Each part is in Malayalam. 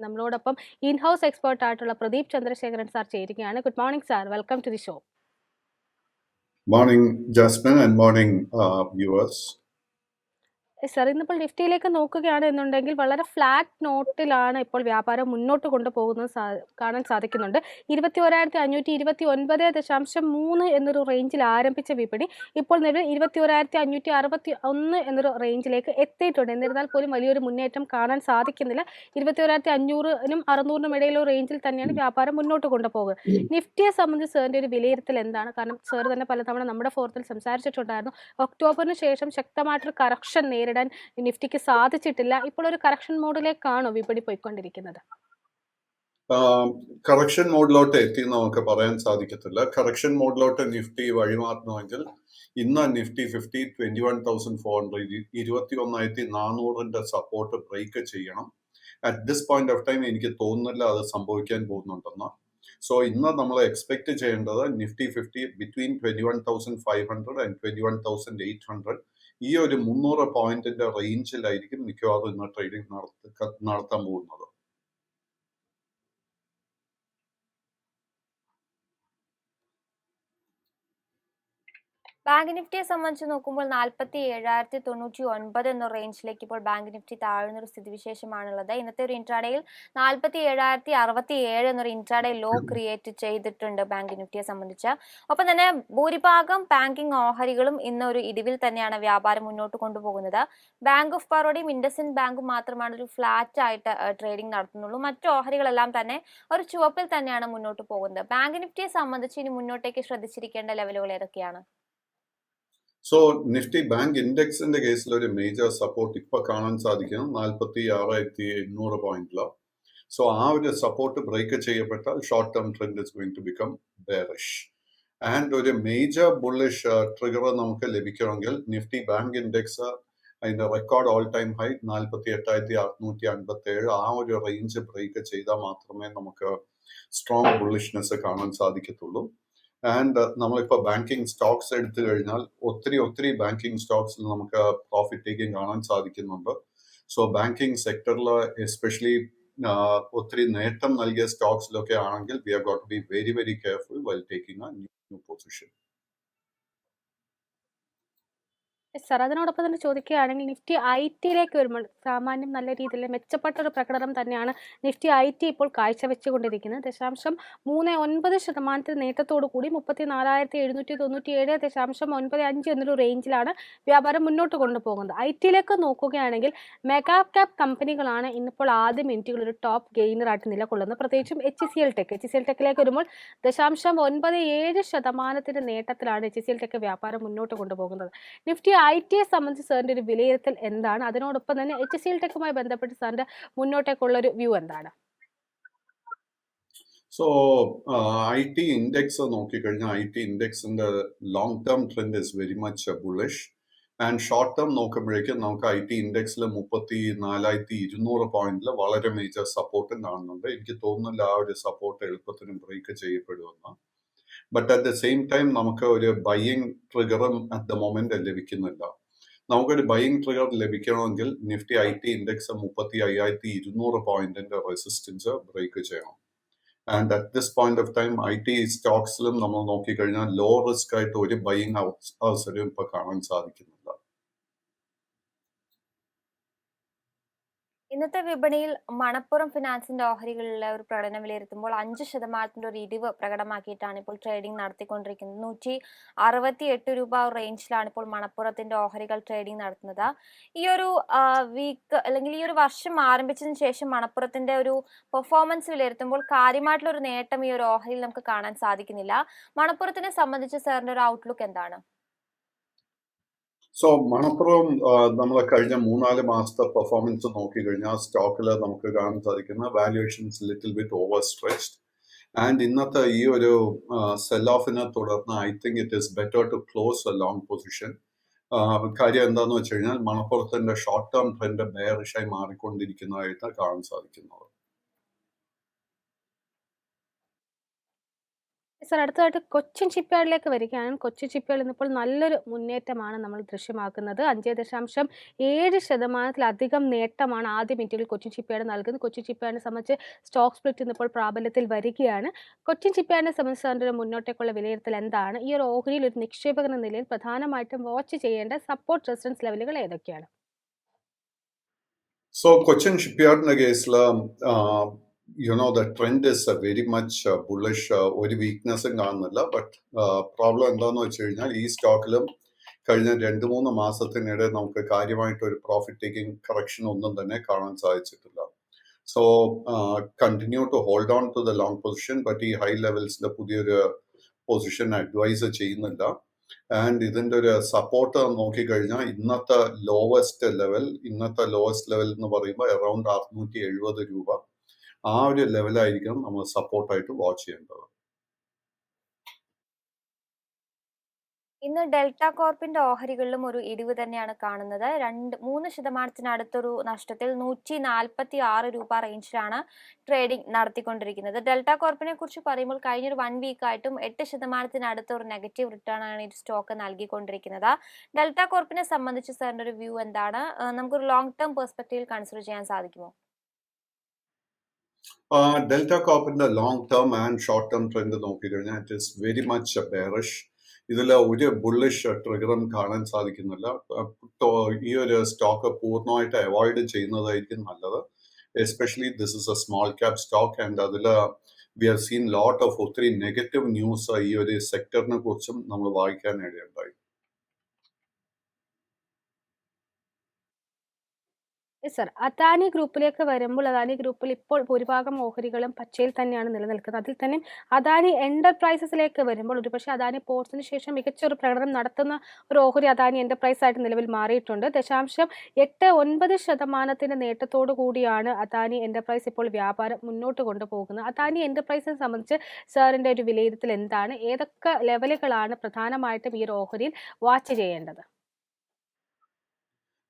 നമ്മളോടൊപ്പം ഇൻ-ഹൗസ് എക്സ്പേർട്ട് ആയിട്ടുള്ള പ്രദീപ് ചന്ദ്രശേഖരൻ സാർ ചേരുകയാണ്. Good morning sir, welcome to the show. Morning, Jasmine, and morning, viewers. Sir, ഇന്നിപ്പോൾ നിഫ്റ്റിയിലേക്ക് നോക്കുകയാണ് എന്നുണ്ടെങ്കിൽ വളരെ ഫ്ലാറ്റ് നോട്ടിലാണ് ഇപ്പോൾ വ്യാപാരം മുന്നോട്ട് കൊണ്ടുപോകുന്നത് കാണാൻ സാധിക്കുന്നുണ്ട്. 21,529.3 എന്നൊരു റേഞ്ചിൽ ആരംഭിച്ച വിപണി ഇപ്പോൾ നിലവിൽ 21,561 എന്നൊരു റേഞ്ചിലേക്ക് എത്തിയിട്ടുണ്ട്. എന്നിരുന്നാൽ പോലും വലിയൊരു മുന്നേറ്റം കാണാൻ സാധിക്കുന്നില്ല. 21,500-നും 600-നും ഇടയിലുള്ള റേഞ്ചിൽ തന്നെയാണ് വ്യാപാരം മുന്നോട്ട് കൊണ്ടുപോകുന്നത്. നിഫ്റ്റിയെ സംബന്ധിച്ച് സാറിൻ്റെ ഒരു വിലയിരുത്തൽ എന്താണ്? കാരണം സാർ തന്നെ പലതവണ നമ്മുടെ ഫോറത്തിൽ സംസാരിച്ചിട്ടുണ്ടായിരുന്നു, ഒക്ടോബറിന് ശേഷം ശക്തമായിട്ടൊരു കറക്ഷൻ നേരിടാൻ നിഫ്റ്റിക്ക് സാധിച്ചിട്ടില്ല. ഇപ്പോൾ ഒരു കറക്ഷൻ മോഡിലേക്കാണോ വിപണി പോയിക്കൊണ്ടിരിക്കുന്നത്? കറക്ഷൻ മോഡിലോട്ട് എത്തി നമുക്ക് പറയാൻ സാധിക്കത്തില്ല. കറക്ഷൻ മോഡിലോട്ട് നിഫ്റ്റി വഴിമാറണമെങ്കിൽ ഇന്ന് നിഫ്റ്റി 21,400 21,400 സപ്പോർട്ട് ബ്രേക്ക് ചെയ്യണം. At this point of time എനിക്ക് തോന്നുന്നില്ല അത് സംഭവിക്കാൻ പോകുന്നുണ്ടെന്ന്. സോ ഇന്ന് നമ്മൾ എക്സ്പെക്ട് ചെയ്യേണ്ടത് നിഫ്റ്റി 50 ബിറ്റ്വീൻ 21,500 ആൻഡ് 21,800 ഈ ഒരു 300 പോയിന്റിന്റെ റേഞ്ചിലായിരിക്കും മിക്കവാറും ഇന്ന് ട്രേഡിംഗ് നടത്താൻ പോകുന്നത്. ബാങ്ക് നിഫ്റ്റിയെ സംബന്ധിച്ച് നോക്കുമ്പോൾ 47,099 എന്ന റേഞ്ചിലേക്ക് ഇപ്പോൾ ബാങ്ക് നിഫ്റ്റി താഴുന്നൊരു സ്ഥിതിവിശേഷമാണുള്ളത്. ഇന്നത്തെ ഒരു ഇൻട്രാഡേയിൽ 47,067 എന്നൊരു ഇൻട്രാഡേ ലോ ക്രിയേറ്റ് ചെയ്തിട്ടുണ്ട് ബാങ്ക് നിഫ്റ്റിയെ സംബന്ധിച്ച്. ഒപ്പം തന്നെ ഭൂരിഭാഗം ബാങ്കിങ് ഓഹരികളും ഇന്ന് ഒരു ഇടിവിൽ തന്നെയാണ് വ്യാപാരം മുന്നോട്ട് കൊണ്ടുപോകുന്നത്. ബാങ്ക് ഓഫ് ബറോഡയും ഇൻഡസ്ഇൻഡ് ബാങ്കും മാത്രമാണ് ഒരു ഫ്ലാറ്റ് ആയിട്ട് ട്രേഡിംഗ് നടത്തുന്നുള്ളൂ. മറ്റു ഓഹരികളെല്ലാം തന്നെ ഒരു ചുവപ്പിൽ തന്നെയാണ് മുന്നോട്ട് പോകുന്നത്. ബാങ്ക് നിഫ്റ്റിയെ സംബന്ധിച്ച് ഇനി മുന്നോട്ടേക്ക് ശ്രദ്ധിച്ചിരിക്കേണ്ട ലെവലുകൾ ഏതൊക്കെയാണ്? സോ നിഫ്റ്റി ബാങ്ക് ഇൻഡെക്സിന്റെ കേസിൽ ഒരു മേജർ സപ്പോർട്ട് ഇപ്പൊ കാണാൻ സാധിക്കുന്നത് 46,800 പോയിന്റിലാണ്. സോ ആ ഒരു സപ്പോർട്ട് ബ്രേക്ക് ചെയ്യപ്പെട്ടാൽ short term trend is going to become bearish. And ഒരു മേജർ ബുള്ളിഷ് ട്രിഗർ നമുക്ക് ലഭിക്കണമെങ്കിൽ നിഫ്റ്റി ബാങ്ക് ഇൻഡെക്സ് അതിന്റെ റെക്കോർഡ് ഓൾ ടൈം ഹൈ 48,657 ആ ഒരു റേഞ്ച് ബ്രേക്ക് ചെയ്താൽ മാത്രമേ നമുക്ക് സ്ട്രോങ് ബുള്ളിഷ്നെസ് കാണാൻ സാധിക്കത്തുള്ളൂ. ആൻഡ് നമ്മളിപ്പോൾ ബാങ്കിങ് സ്റ്റോക്സ് എടുത്തു കഴിഞ്ഞാൽ ഒത്തിരി ബാങ്കിങ് സ്റ്റോക്സിൽ നമുക്ക് പ്രോഫിറ്റ് ടേക്കിംഗ് കാണാൻ സാധിക്കുന്നുണ്ട്. സോ ബാങ്കിങ് സെക്ടറിൽ എസ്പെഷ്യലി ഒത്തിരി നേട്ടം നൽകിയ സ്റ്റോക്സിലൊക്കെ ആണെങ്കിൽ we have got to be very very careful while taking a new position. Sir, അതിനോടൊപ്പം തന്നെ ചോദിക്കുകയാണെങ്കിൽ നിഫ്റ്റി IT-യിലേക്ക് വരുമ്പോൾ സാമാന്യം നല്ല രീതിയിൽ മെച്ചപ്പെട്ട ഒരു പ്രകടനം തന്നെയാണ് നിഫ്റ്റി IT ഇപ്പോൾ കാഴ്ചവെച്ചുകൊണ്ടിരിക്കുന്നത്. 0.39% നേട്ടത്തോടു കൂടി 34,797.95 എന്നൊരു റേഞ്ചിലാണ് വ്യാപാരം മുന്നോട്ട് കൊണ്ടുപോകുന്നത്. IT-യിലേക്ക് നോക്കുകയാണെങ്കിൽ മെഗാ ക്യാപ് കമ്പനികളാണ് ഇന്നിപ്പോൾ ആദ്യ മിനിറ്റുകൾ ഒരു ടോപ്പ് ഗെയിനറായിട്ട് നിലകൊള്ളുന്നത്. പ്രത്യേകിച്ചും HCL ടെക്കിലേക്ക് വരുമ്പോൾ 0.97% നേട്ടത്തിലാണ് HCL ടെക് വ്യാപാരം മുന്നോട്ട് കൊണ്ടുപോകുന്നത്. നിഫ്റ്റി IT-യെ സംബന്ധിച്ച് സാറിന്റെ ഒരു വിലയിരുത്തൽ എന്താണ്? അതിനോടൊപ്പം തന്നെ HCL ടെക്കുമായി ബന്ധപ്പെട്ട് സാറിന്റെ മുന്നോട്ടേക്കുള്ള ഒരു വ്യൂ എന്താണ്? സോ IT ഇൻഡെക്സ് നോക്കിക്കഴിഞ്ഞാൽ IT ഇൻഡെക്സിന്റെ long term trend is very much bullish. And short term നോക്കുമ്പോഴേക്കും നമുക്ക് IT ഇൻഡെക്സിൽ 34,200 പോയിന്റിൽ വളരെ മേജർ സപ്പോർട്ടും കാണുന്നുണ്ട്. എനിക്ക് തോന്നുന്നില്ല ആ ഒരു സപ്പോർട്ട് എളുപ്പത്തിന് ബ്രേക്ക് ചെയ്യപ്പെടുമെന്ന്. But at the same time നമുക്ക് ഒരു ബൈയിങ് ട്രിഗറും അറ്റ് ദ മൊമെന്റ് ലഭിക്കുന്നില്ല. നമുക്കൊരു ബൈയിങ് ട്രിഗർ ലഭിക്കണമെങ്കിൽ നിഫ്റ്റി IT ഇൻഡെക്സ് 35,200 പോയിന്റിന്റെ റെസിസ്റ്റൻസ് ബ്രേക്ക് ചെയ്യണം. And at this point of time IT സ്റ്റോക്സിലും നമ്മൾ നോക്കിക്കഴിഞ്ഞാൽ ലോ റിസ്ക് ആയിട്ട് ഒരു ബൈയിങ് അവസരം ഇപ്പൊ കാണാൻ സാധിക്കുന്നില്ല. ഇന്നത്തെ വിപണിയിൽ മണപ്പുറം ഫിനാൻസിന്റെ ഓഹരികളിലെ ഒരു പ്രകടനം വിലയിരുത്തുമ്പോൾ 5% ഒരു ഇടിവ് പ്രകടമാക്കിയിട്ടാണ് ഇപ്പോൾ ട്രേഡിംഗ് നടത്തിക്കൊണ്ടിരിക്കുന്നത്. 168 രൂപ റേഞ്ചിലാണ് ഇപ്പോൾ മണപ്പുറത്തിന്റെ ഓഹരികൾ ട്രേഡിംഗ് നടത്തുന്നത്. ഈ ഒരു വീക്ക് അല്ലെങ്കിൽ ഈ ഒരു വർഷം ആരംഭിച്ചതിന് ശേഷം മണപ്പുറത്തിന്റെ ഒരു പെർഫോമൻസ് വിലയിരുത്തുമ്പോൾ കാര്യമായിട്ടുള്ള ഒരു നേട്ടം ഈ ഒരു ഓഹരിയിൽ നമുക്ക് കാണാൻ സാധിക്കുന്നില്ല. മണപ്പുറത്തിനെ സംബന്ധിച്ച് സാറിന്റെ ഒരു ഔട്ട്ലുക്ക് എന്താണ്? സോ മണപ്പുറം നമ്മളെ കഴിഞ്ഞ 3-4 മാസത്തെ പെർഫോമൻസ് നോക്കിക്കഴിഞ്ഞാൽ സ്റ്റോക്കിൽ നമുക്ക് കാണാൻ സാധിക്കുന്ന valuations little bit over stretched. And ഇന്നത്തെ ഈ ഒരു സെൽ ഓഫിനെ തുടർന്ന് I think it is better to close a long position. കാര്യം എന്താന്ന് വെച്ച് കഴിഞ്ഞാൽ മണപ്പുറത്തിന്റെ ഷോർട്ട് ടേം ട്രെൻഡ് ബെയറിഷായി മാറിക്കൊണ്ടിരിക്കുന്നതായിട്ട് കാണാൻ സാധിക്കുന്നത്. സർ അടുത്തതായിട്ട് കൊച്ചിൻ ഷിപ്പ്യാർഡിലേക്ക് വരികയാണ്. കൊച്ചിൻ ഷിപ്പ്യാർഡ് ഇന്നിപ്പോൾ നല്ലൊരു മുന്നേറ്റമാണ് നമ്മൾ ദൃശ്യമാക്കുന്നത്. 5.7% നേട്ടമാണ് ആദ്യ മിനിറ്റുകളിൽ കൊച്ചിൻ ഷിപ്പ്യാർഡ് നൽകുന്നത്. കൊച്ചിൻ ഷിപ്പ്യാർഡിനെ സംബന്ധിച്ച് സ്റ്റോക്ക് സ്പ്ലിറ്റ് ഇന്നിപ്പോൾ പ്രാബല്യത്തിൽ വരികയാണ്. കൊച്ചിൻ ഷിപ്പ്യാർഡിനെ സംബന്ധിച്ച് അതിൻ്റെ മുന്നോട്ടേക്കുള്ള വിലയിരുത്തൽ എന്താണ്? ഈ ഒരു ഓഹരിയിൽ ഒരു നിക്ഷേപകൻ എന്ന നിലയിൽ പ്രധാനമായിട്ടും വാച്ച് ചെയ്യേണ്ട സപ്പോർട്ട് റെസിസ്റ്റൻസ് ലെവലുകൾ ഏതൊക്കെയാണ്? So Cochin Shipyard കേസില് the trend is very much bullish. ഒരു വീക്ക്നെസ്സും കാണുന്നില്ല. ബട്ട് പ്രോബ്ലം എന്താന്ന് വെച്ച് കഴിഞ്ഞാൽ ഈ സ്റ്റോക്കിലും കഴിഞ്ഞ 2-3 മാസത്തിനിടെ നമുക്ക് കാര്യമായിട്ട് ഒരു പ്രോഫിറ്റ് ടേക്കിംഗ് കറക്ഷൻ ഒന്നും തന്നെ കാണാൻ സാധിച്ചിട്ടില്ല. So continue to hold on to the long position. But ഈ ഹൈ ലെവൽസിന്റെ പുതിയൊരു പൊസിഷൻ അഡ്വൈസ് ചെയ്യുന്നില്ല. ആൻഡ് ഇതിന്റെ ഒരു സപ്പോർട്ട് നോക്കിക്കഴിഞ്ഞാൽ ഇന്നത്തെ ലോവസ്റ്റ് ലെവൽ എന്ന് പറയുമ്പോൾ അറൌണ്ട് 670 രൂപ. ആ ഒരു ലെവലായിരിക്കണം നമ്മൾ സപ്പോർട്ടായിട്ട് വാച്ച് ചെയ്യേണ്ടത്. ഇന്ന് ഡെൽറ്റ കോർപ്പിന്റെ ഓഹരികളിലും ഒരു ഇടിവ് തന്നെയാണ് കാണുന്നത്. 3% നഷ്ടത്തിൽ 146 രൂപ റേഞ്ചിലാണ് ട്രേഡിംഗ് നടത്തിക്കൊണ്ടിരിക്കുന്നത്. ഡെൽറ്റ കോർപ്പിനെ കുറിച്ച് പറയുമ്പോൾ കഴിഞ്ഞൊരു 1 വീക്കായിട്ടും 8% ഒരു നെഗറ്റീവ് റിട്ടേൺ ആണ് ഈ സ്റ്റോക്ക് നൽകിക്കൊണ്ടിരിക്കുന്നത്. ഡെൽറ്റ കോർപ്പിനെ സംബന്ധിച്ച് സാറിന്റെ ഒരു വ്യൂ എന്താണ്? നമുക്കൊരു ലോങ് ടേം പെർസ്പെക്റ്റീവിൽ കൺസിഡർ ചെയ്യാൻ സാധിക്കുമോ? ഡെൽറ്റ കോർപ്പിന്റെ long term and short term trend നോക്കിക്കഴിഞ്ഞാൽ it is very much bearish. ഇതിൽ ഒരു ബുള്ളിഷ് ട്രിഗറും കാണാൻ സാധിക്കുന്നില്ല. ഈ ഒരു സ്റ്റോക്ക് പൂർണ്ണമായിട്ട് അവോയ്ഡ് ചെയ്യുന്നതായിരിക്കും നല്ലത്. Especially this is a small cap stock and അതിൽ we have seen lot of ഒത്തിരി നെഗറ്റീവ് ന്യൂസ് ഈ ഒരു സെക്ടറിനെ കുറിച്ചും നമ്മൾ വായിക്കാനിടയുണ്ടായി. സർ അദാനി ഗ്രൂപ്പിലേക്ക് വരുമ്പോൾ അദാനി ഗ്രൂപ്പിൽ ഇപ്പോൾ ഭൂരിഭാഗം ഓഹരികളും പച്ചയിൽ തന്നെയാണ് നിലനിൽക്കുന്നത്. അതിൽ തന്നെ അദാനി എന്റർപ്രൈസസിലേക്ക് വരുമ്പോൾ ഒരുപക്ഷെ അദാനി പോർട്സിന് ശേഷം മികച്ചൊരു പ്രകടനം നടത്തുന്ന ഒരു ഓഹരി അദാനി എന്റർപ്രൈസ് ആയിട്ട് നിലവിൽ മാറിയിട്ടുണ്ട്. 0.89% നേട്ടത്തോടു കൂടിയാണ് അദാനി എന്റർപ്രൈസ് ഇപ്പോൾ വ്യാപാരം മുന്നോട്ട് കൊണ്ടുപോകുന്നത്. അദാനി എന്റർപ്രൈസിനെ സംബന്ധിച്ച് സാറിന്റെ ഒരു വിലയിരുത്തൽ എന്താണ്? ഏതൊക്കെ ലെവലുകളാണ് പ്രധാനമായിട്ടും ഈ ഒരു ഓഹരിയിൽ വാച്ച് ചെയ്യേണ്ടത്?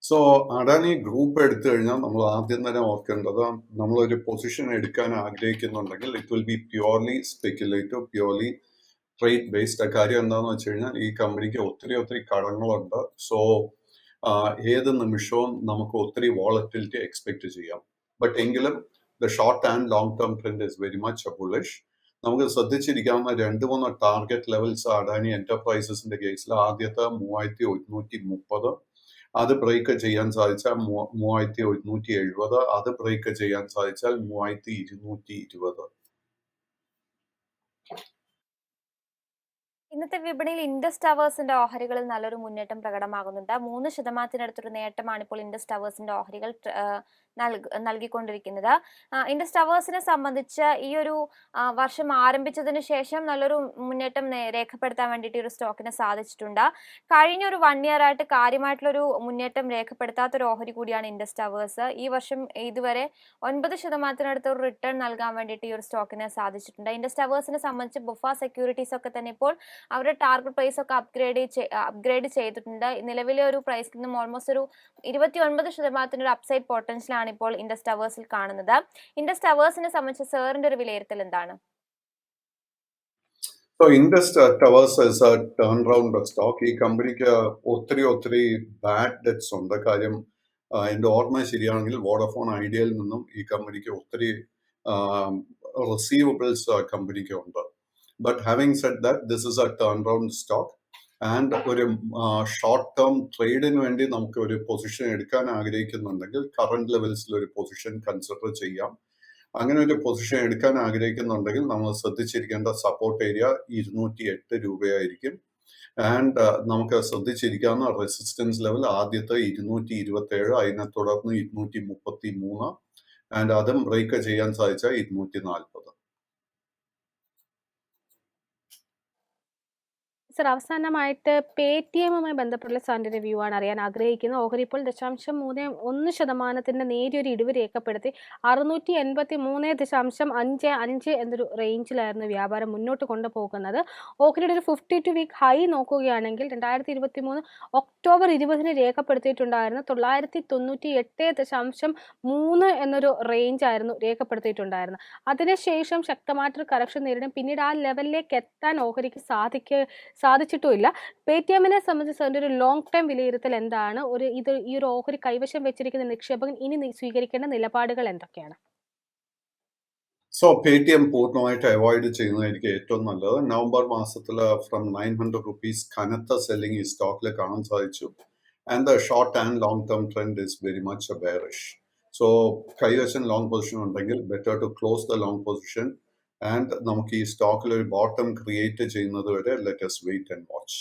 സോ അഡാനി ഗ്രൂപ്പ് എടുത്തു കഴിഞ്ഞാൽ നമ്മൾ ആദ്യം തന്നെ ഓർക്കേണ്ടത്, നമ്മളൊരു പൊസിഷൻ എടുക്കാൻ ആഗ്രഹിക്കുന്നുണ്ടെങ്കിൽ it will be purely speculative, purely trade based. കാര്യം എന്താണെന്ന് വെച്ച് കഴിഞ്ഞാൽ ഈ കമ്പനിക്ക് ഒത്തിരി കടങ്ങളുണ്ട്. സോ ഏത് നിമിഷവും നമുക്ക് ഒത്തിരി വോളറ്റിലിറ്റി എക്സ്പെക്ട് ചെയ്യാം. ബട്ട് എങ്കിലും the short and long term trend is very much bullish. നമുക്ക് ശ്രദ്ധിച്ചിരിക്കാവുന്ന 2-3 ടാർഗറ്റ് ലെവൽസ് അഡാനി എന്റർപ്രൈസസിന്റെ കേസിൽ ആദ്യത്തെ 3130, അത് ബ്രേക്ക് ചെയ്യാൻ സാധിച്ചാൽ 3170, അത് ബ്രേക്ക് ചെയ്യാൻ സാധിച്ചാൽ 3220. ഇന്നത്തെ വിപണിയിൽ ഇൻഡസ് ടവേഴ്സിന്റെ ഓഹരികളിൽ നല്ലൊരു മുന്നേറ്റം പ്രകടമാകുന്നുണ്ട്. 3% നേട്ടമാണ് ഇപ്പോൾ ഇൻഡസ് ടവേഴ്സിന്റെ ഓഹരികൾ നൽകിക്കൊണ്ടിരിക്കുന്നത്. ഇൻഡസ് ടവേഴ്സിനെ സംബന്ധിച്ച് ഈ ഒരു വർഷം ആരംഭിച്ചതിന് ശേഷം നല്ലൊരു മുന്നേറ്റം രേഖപ്പെടുത്താൻ വേണ്ടിയിട്ട് ഈ ഒരു സ്റ്റോക്കിന് സാധിച്ചിട്ടുണ്ട്. കഴിഞ്ഞൊരു 1 ഇയർ ആയിട്ട് കാര്യമായിട്ടുള്ളൊരു മുന്നേറ്റം രേഖപ്പെടുത്താത്തൊരു ഓഹരി കൂടിയാണ് ഇൻഡസ് ടവേഴ്സ്. ഈ വർഷം ഇതുവരെ 9% ഒരു റിട്ടേൺ നൽകാൻ വേണ്ടിയിട്ട് ഈ ഒരു സ്റ്റോക്കിന് സാധിച്ചിട്ടുണ്ട്. ഇൻഡസ് ടവേഴ്സിനെ സംബന്ധിച്ച് ബുഫ സെക്യൂരിറ്റീസ് ഒക്കെ തന്നെ ഇപ്പോൾ അവരുടെ ടാർഗറ്റ് പ്രൈസ് ഒക്കെ അപ്ഗ്രേഡ് ചെയ്തിട്ടുണ്ട്. നിലവിലെ ഒരു പ്രൈസിൽ നിന്നും ഓൾമോസ്റ്റ് ഒരു 29% ഒരു അപ്സൈഡ് പൊട്ടൻഷ്യലാണ് ഇപ്പോൾ ഇൻഡസ് ടവേഴ്സിൽ കാണുന്നത്. ഇൻഡസ് ടവേഴ്സിനെ സംബന്ധിച്ച് സാറിന്റെ ഒരു വിലയിരുത്തൽ എന്താണ്? Indus Towers is a turnaround stock. ഈ കമ്പനിക്ക് ഒത്തിരി ബാഡ് ഡെറ്റ്സ് ഉണ്ട്. കാര്യം എൻ്റെ ഓർമ്മ ശരിയാണെങ്കിൽ വോഡഫോൺ ഐഡിയയിൽ നിന്നും ഈ കമ്പനിക്ക് ഒത്തിരി റിസീവബിൾസ് കമ്പനിക്ക് ഉണ്ട്. But having said that this is a turnaround stock and ഒരു ഷോർട്ട് ടേം ട്രേഡിന് വേണ്ടി നമുക്ക് ഒരു പൊസിഷൻ എടുക്കാൻ ആഗ്രഹിക്കുന്നുണ്ടെങ്കിൽ കറണ്ട് ലെവൽസിൽ ഒരു പൊസിഷൻ കൺസിഡർ ചെയ്യാം. അങ്ങനെ ഒരു പൊസിഷൻ എടുക്കാൻ ആഗ്രഹിക്കുന്നുണ്ടെങ്കിൽ നമ്മൾ ശ്രദ്ധിച്ചിരിക്കേണ്ട സപ്പോർട്ട് ഏരിയ 208 രൂപയായിരിക്കും. ആൻഡ് നമുക്ക് ശ്രദ്ധിച്ചിരിക്കാവുന്ന റെസിസ്റ്റൻസ് ലെവൽ ആദ്യത്തെ 227, അതിനെ തുടർന്ന് 233, ആൻഡ് അതും ബ്രേക്ക് ചെയ്യാൻ സാധിച്ചാൽ 240. സർ അവസാനമായിട്ട് പേടിഎമ്മുമായി ബന്ധപ്പെട്ടുള്ള സാറിൻ്റെ റിവ്യൂ ആണ് അറിയാൻ ആഗ്രഹിക്കുന്നത്. ഓഹരി ഇപ്പോൾ 0.31% നേരിയൊരു ഇടിവ് രേഖപ്പെടുത്തി 683.55 എന്നൊരു റേഞ്ചിലായിരുന്നു വ്യാപാരം മുന്നോട്ട് കൊണ്ടുപോകുന്നത്. ഓഹരിയുടെ ഒരു 52 വീക്ക് ഹൈ നോക്കുകയാണെങ്കിൽ 2023 ഒക്ടോബർ 20 രേഖപ്പെടുത്തിയിട്ടുണ്ടായിരുന്ന 998.3 എന്നൊരു റേഞ്ച് ആയിരുന്നു രേഖപ്പെടുത്തിയിട്ടുണ്ടായിരുന്നത്. അതിനുശേഷം ശക്തമായിട്ടൊരു കറക്ഷൻ നേരിടും. പിന്നീട് ആ ലെവലിലേക്ക് എത്താൻ ഓഹരിക്ക് സാധിച്ചിട്ടുമില്ല. പേടിഎമ്മിനെ സംബന്ധിച്ച് അതിൻ്റെ ഒരു ലോങ് ടൈം വിലയിരുത്തൽ എന്താണ്? ഈ ഒരു ഓഹരി കൈവശം വെച്ചിരിക്കുന്ന നിക്ഷേപകൻ ഇനി സ്വീകരിക്കേണ്ട നിലപാടുകൾ എന്തൊക്കെയാണ്? സോ പേടിഎം പൂർണ്ണമായിട്ട് അവോയ്ഡ് ചെയ്യുന്നതായിരിക്കും ഏറ്റവും നല്ലത്. നവംബർ മാസത്തിൽ ഫ്രം 900 rupees കനത്ത സെല്ലിംഗ് ഈ സ്റ്റോക്കിൽ കാണാൻ സാധിച്ചു. And the short and long term trend is very much bearish. So കൈവശം ലോങ് പൊസിഷൻ ഉണ്ടെങ്കിൽ better to close the long position and നമുക്ക് ഈ സ്റ്റോക്കിൽ ഒരു ബോട്ടം ക്രിയേറ്റ് ചെയ്യുന്നത് വരെ let us wait and watch.